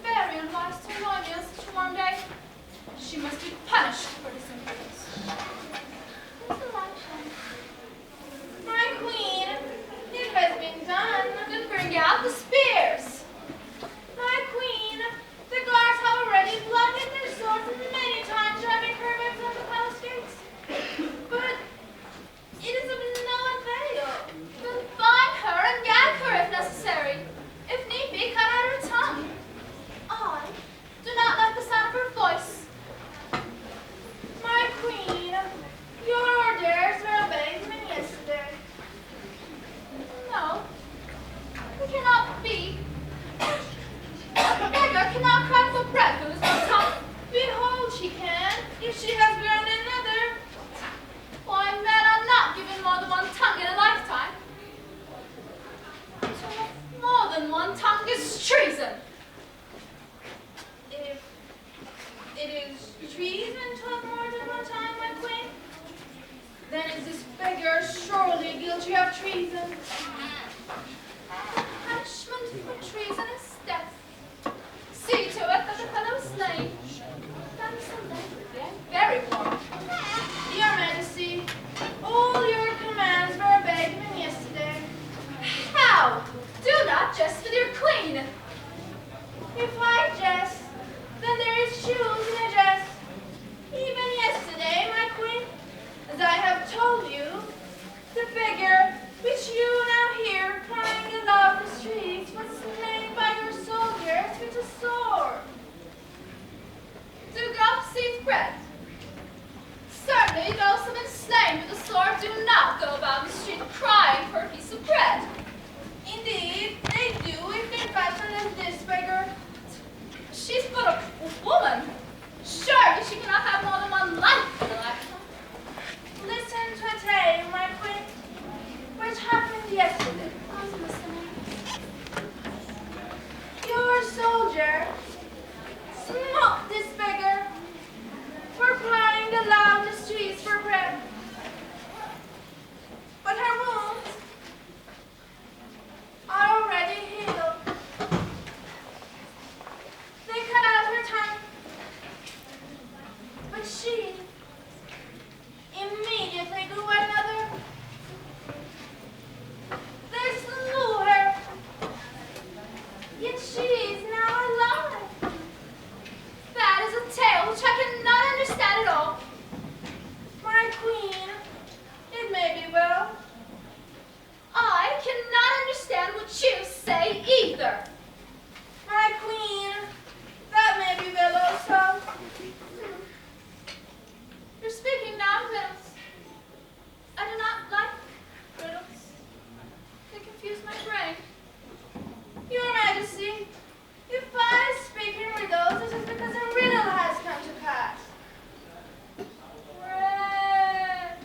very unwise to warn you on such a warm day. She must be punished for this imprudence. My queen, it has been done. Then bring out the spears. My queen, the guards have already blunted their swords many times driving her away from the palace gates. But it is of no avail. Then bind her and gag her if necessary. If need be, cut out her tongue. I do not like the sound of her voice. My queen, your orders were obeyed me yesterday. No, it cannot be. A beggar cannot cry for bread who has no tongue. Behold, she can, if she has grown another. Why, men are not given more than one tongue in a lifetime. To have more than one tongue is treason. If it is treason to have more than one tongue, my queen, then is this beggar surely guilty of treason. The punishment for treason is death. See to it that the fellow is slain. That is a lady, very warm. Your Majesty, all your commands were obeyed me yesterday. How? Do not jest with your queen. If I jest, then there is truth in a jest. Even yesterday, my queen, as I have told you, the beggar which you now hear crying aloud the streets was slain by your soldiers with a sword. Do goats eat bread? Certainly those who have been slain with the sword do not go about the street crying for a piece of bread. Indeed, they do if they fashion as this beggar. She's but a woman. Surely she cannot have more than one life in a lifetime. Listen to a tale, my queen, which happened yesterday. I'm listening. Your soldier smote this beggar for crying aloud the streets for bread. But her wounds are already healed. They cut out her tongue, but she immediately grew another. They slew her, yet she is now alive. That is a tale which I cannot understand at all. My queen, it may be well. I cannot understand what you say either. My queen, that may be well also. You're speaking now in riddles. I do not like riddles. They confuse my brain. Your Majesty, if I speak in riddles, it is because a riddle has come to pass. Bread.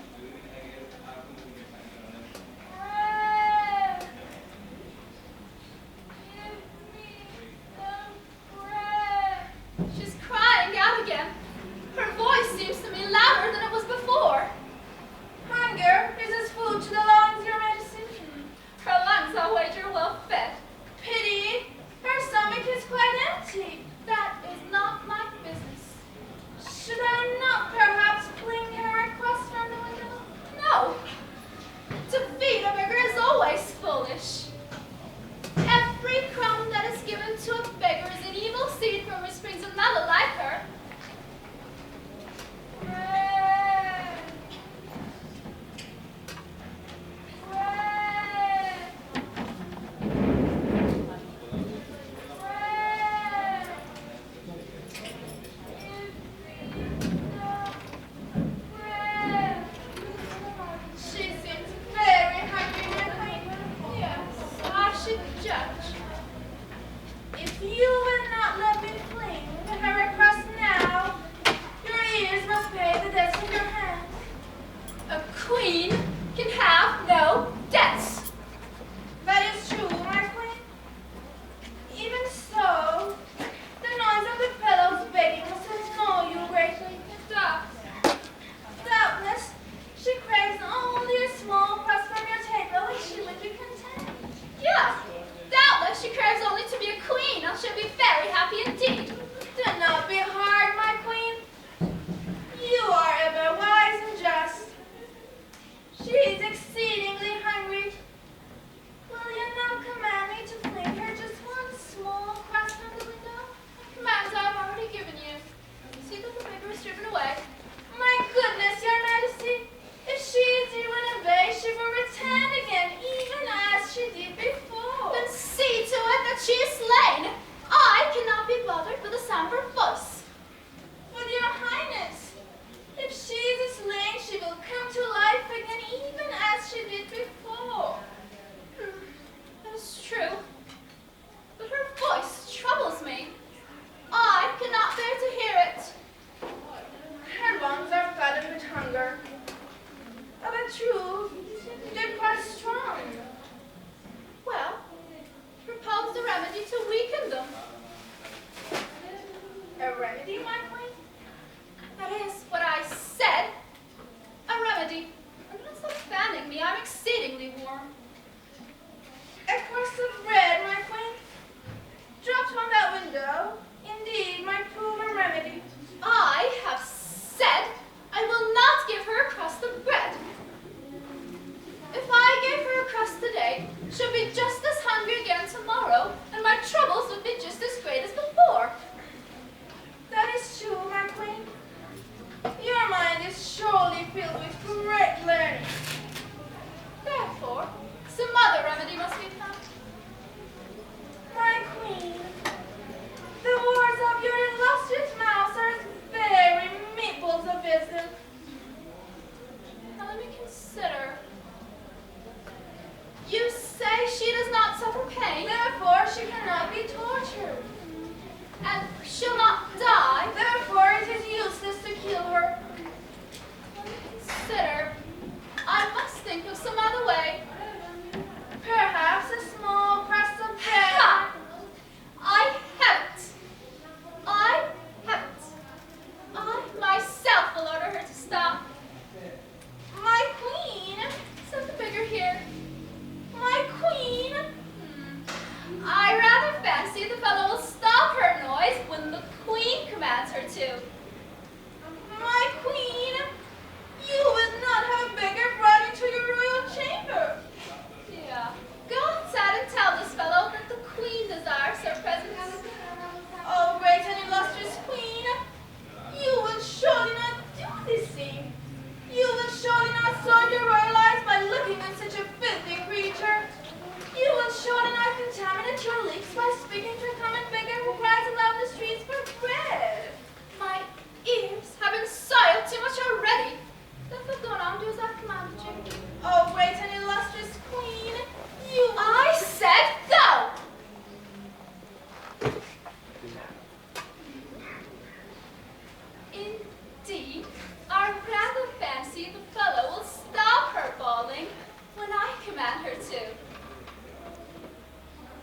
Bread. Give me the bread. She's crying out again. Her voice seems to me louder than it was before. Hunger is as food to the lungs, Your Majesty. Her lungs, I'll wager, well fed. Pity, her stomach is quite empty. That is not my business. Should I not perhaps fling her across from the window? No. To feed a beggar is always foolish. Every crumb that is given to a beggar is an evil seed from which springs another life remedy, my queen? That is what I said. A remedy. And don't stop fanning me. I'm exceedingly warm. A crust of bread, my queen? Dropped on that window. Indeed, my proven remedy. I have said I will not give her a crust of bread. If I gave her a crust today, she'll be just as hungry again tomorrow, and my troubles would be just as great as before. That is true, my queen. Your mind is surely filled with great learning. Therefore, some other remedy must be found. My queen, the words of your illustrious mouth are as very meeples of wisdom. Now let me consider. You say she does not suffer pain, Therefore, she cannot be tortured. and she'll not die. Therefore, it is useless to kill her. Let me consider. I must think of some other way. Perhaps a small crust of bread. Ha! I haven't. I haven't. I myself will order her to stop. My queen, Set the beggar here. my queen. I rather fancy the fellow will stop her noise when the queen commands her to. My queen, you would not have a beggar brought into your royal chamber. Yeah. Go outside and tell this fellow that the queen desires her presence. Oh, great and illustrious queen, you will surely not do this thing. You will surely not soil your royal eyes by looking at such a filthy creature. You will surely not contaminate your lips by speaking to a common beggar who cries aloud in the streets for bread. My ears have been soiled too much already. Therefore go on, do as I've commanded you. Oh, great and illustrious queen, you... I said go! Indeed, I rather fancy the fellow will stop her bawling when I command her to.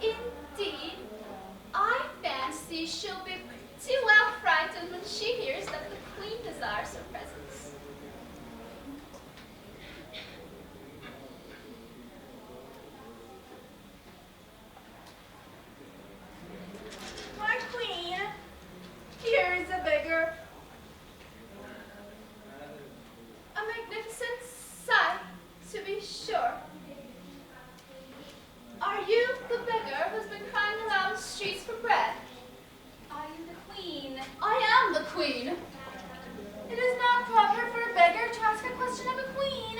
Indeed, I fancy she'll be pretty well frightened when she hears that the queen desires her presence. My queen, here is a beggar. A magnificent sight, to be sure. Are you the beggar who's been crying aloud in the streets for bread? I am the queen. I am the queen. It is not proper for a beggar to ask a question of a queen.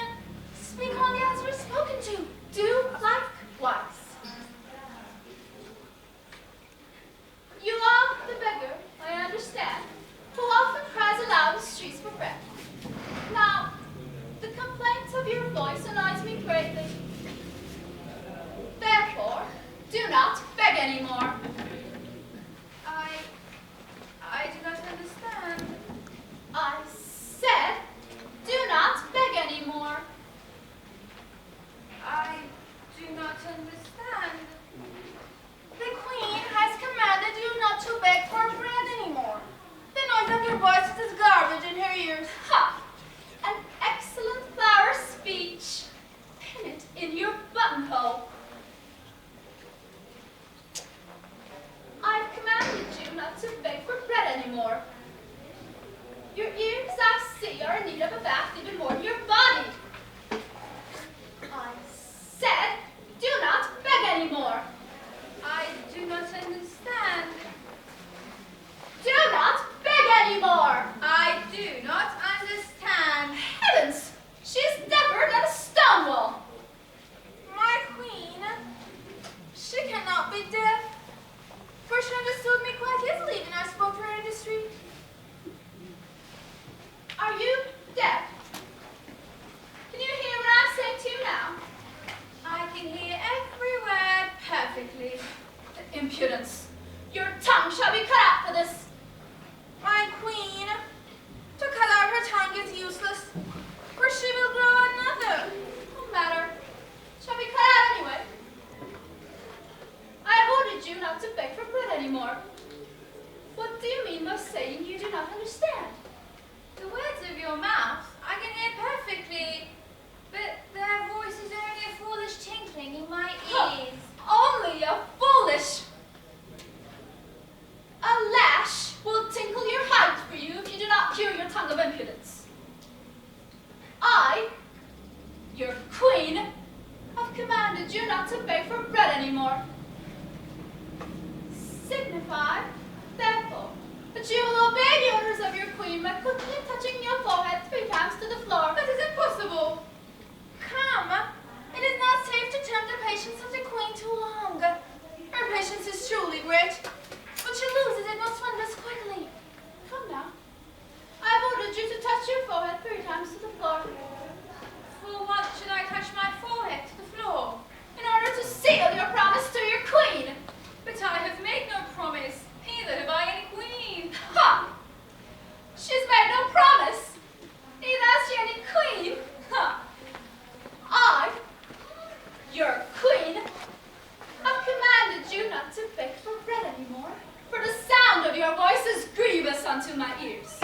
Speak only as we're spoken to. Do likewise. You are the beggar, I understand, who often cries aloud in the streets for bread. Now, the complaint of your voice annoys me greatly. Therefore, do not beg anymore. I do not understand. I said, do not beg anymore. I do not understand. The queen has commanded you not to beg for bread anymore. The noise of your voice is as garbage in her ears. Ha! An excellent flower speech. Pin it in your buttonhole. I've commanded you not to beg for bread anymore. Your ears, I see, are in need of a bath even more than your body. I said, do not beg anymore. I do not understand. Do not beg anymore. I do not understand. Heavens, she is deafer than a stone wall. My queen, she cannot be deaf, for she understood me quite easily when I spoke to her in the street. Are you deaf? saying you do not understand. The words of your mouth I can hear perfectly, but their voice is only a foolish tinkling in my ears. Only a foolish. A lash will tinkle your height for you if you do not cure your tongue of impudence. I, your queen, have commanded you not to beg for bread anymore. Signify, therefore, that you will obey the orders of your queen by quickly touching your forehead 3 times to the floor. That is impossible. Come, it is not safe to tempt the patience of the queen too long. Her patience is truly great, but she loses it most wondrous quickly. Come now. I have ordered you to touch your forehead 3 times to the floor. For what should I touch my forehead to the floor? In order to seal your promise to your queen. But I have made no promise, neither have I any queen. Ha! She's made no promise, neither has she any queen. Ha! I, your queen, have commanded you not to beg for bread anymore, for the sound of your voice is grievous unto my ears.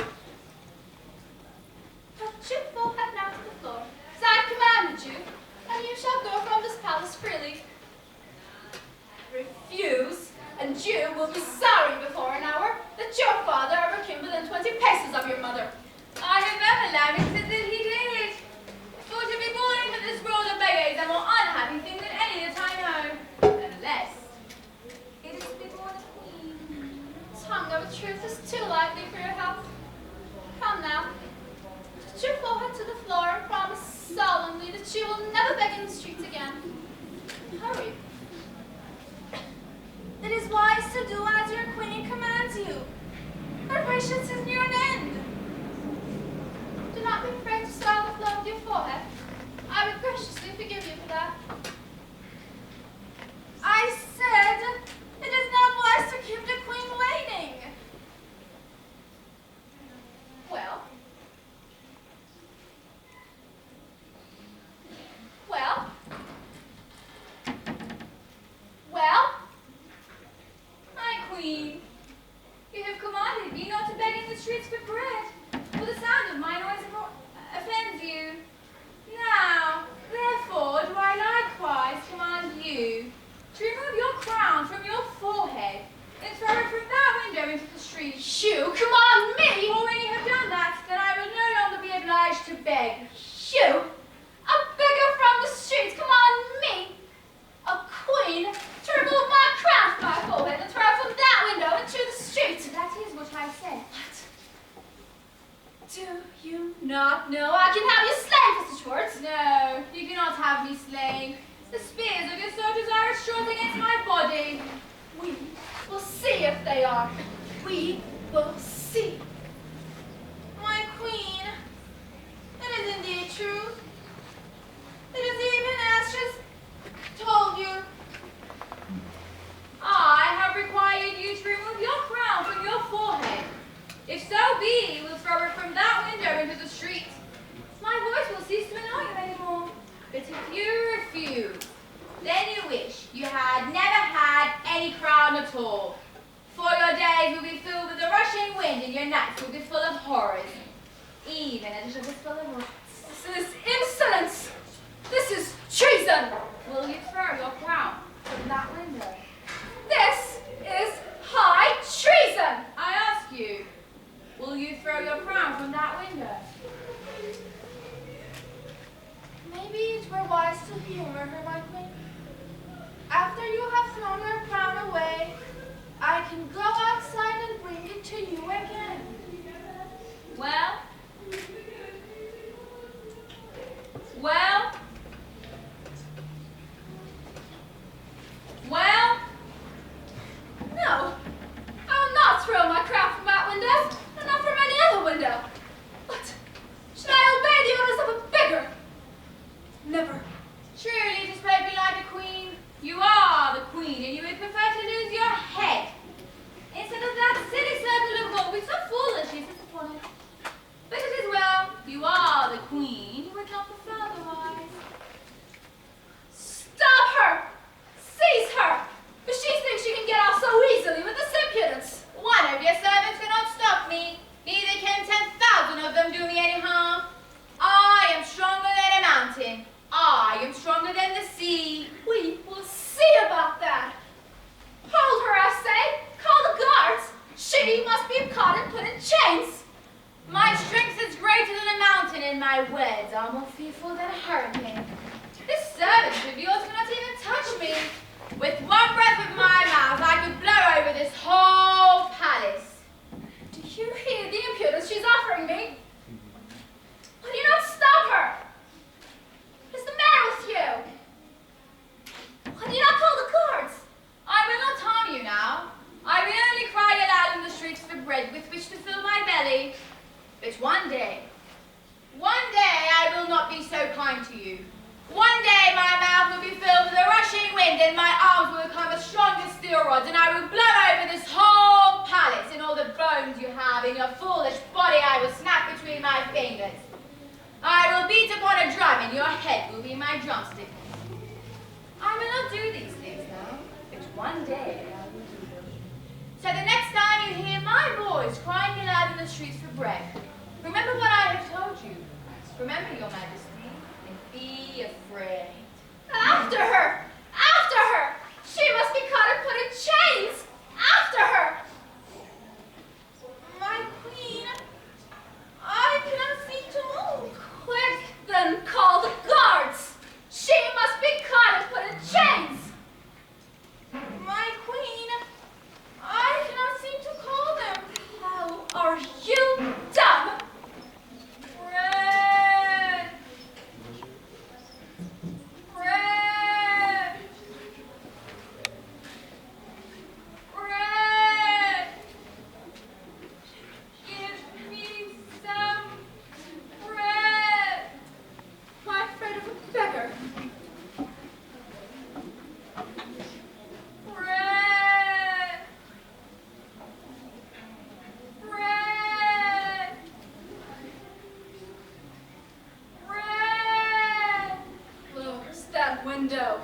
Touch your forehead now to the floor, as I have commanded you, and you shall go from this palace freely. Refuse, and you will be sorry before an hour that your father ever came within 20 paces of your mother. I have never allowed him to that he did. For to be born into this world of beggars is a more unhappy thing than any that I know. Unless it is to be born a queen. Tongue of truth is too lively for your health. Come now, touch your forehead to the floor and promise solemnly that you will never beg in the streets again. Hurry. It is wise to do as your queen commands you. Her patience is near an end. Do not be afraid to soil the floor with your forehead. I would graciously forgive you for that. I said it is not wise to keep the queen waiting. Well. Well. Well. My queen, you have commanded me not to beg in the streets for bread, for the sound of my noise offends you. Now, therefore, do I likewise command you to remove your crown from your forehead and throw it from that window into the street. You command me! For when you have done that, then I will no longer be obliged to beg. You, a beggar from the streets, command me, a queen, to remove my crown from my forehead and throw it from that window into the street. That is what I said. What? Do you not know I can have you slain for such words? No, you cannot have me slain. The spears of your soldiers are as short against my body. We will see if they are. We will see. My queen, it is indeed true. It is even as she's told you. I have required you to remove your crown from your forehead. If so be you will throw it from that window into the street, my voice will cease to annoy you anymore. But if you refuse, then you wish you had never had any crown at all. For your days will be filled with the rushing wind, and your nights will be full of horrors, even as it is full of rats. This is insolence. This is treason. Will you throw your crown from that window? This is high treason. I ask you, will you throw your crown from that window? Maybe it were wise to humor her, my queen. After you have thrown her crown away, I can go outside and bring it to you again. Well? Well? Well? No, I will not throw my crown from that window, and not from any other window. But should I obey the orders of a beggar? Never. Truly, to spread me like a queen. You are the queen, and you would prefer to lose your head instead of them do me any harm. I am stronger than a mountain. I am stronger than the sea. We will see about that. Hold her, I say. Call the guards. She must be caught and put in chains. My strength is greater than a mountain, and my words are more fearful than a hurricane. This servant of yours cannot even touch me. With one breath of my mouth, I could blow over this whole palace. Do you hear the impudence she's offering me? Why do you not stop her? What's the matter with you? Why do you not call the guards? I will not harm you now. I will only cry aloud in the streets for bread with which to fill my belly. But one day I will not be so kind to you. One day my mouth will be filled with a rushing wind, and my arms will become as strong as steel rods, and I will blow over this whole palace, and all the bones you have in your foolish body I will snap between my fingers. I will beat upon a drum, and your head will be my drumstick. I will not do these things now, but one day I will do them. So the next time you hear my voice crying aloud in the streets for bread, remember what I have told you. Remember, Your Majesty. Be afraid. After her! After her! She must be caught and put in chains! After her! My queen, I cannot seem to move. Quick, then call the guards! She must be caught and put in chains! My queen, I cannot seem to call them. How are you dumb? Bread! Bread! Bread! Give me some bread! Am I afraid of a beggar? Bread! Bread! Bread! Close that window.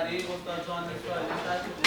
تاریخ استاد جان اسرائیلی تشریف